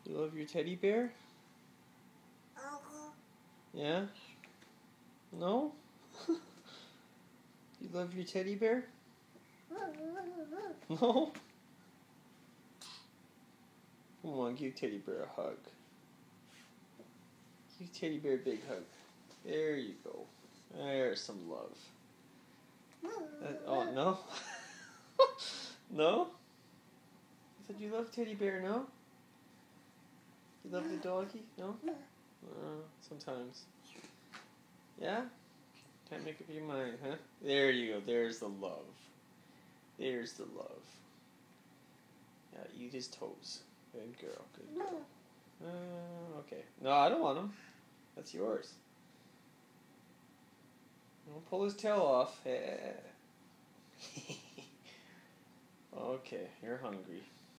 You love your teddy bear? Yeah? No? You love your teddy bear? No? Come on, give teddy bear a hug. Give teddy bear a big hug. There you go. There's some love. Oh, no? No? You said you love teddy bear, no? You love the doggy? No? Sometimes. Yeah? Can't make up your mind, huh? There you go. There's the love. There's the love. Yeah, eat his toes. Good girl. Good girl. Okay. No, I don't want him. That's yours. Don't pull his tail off. Okay, you're hungry.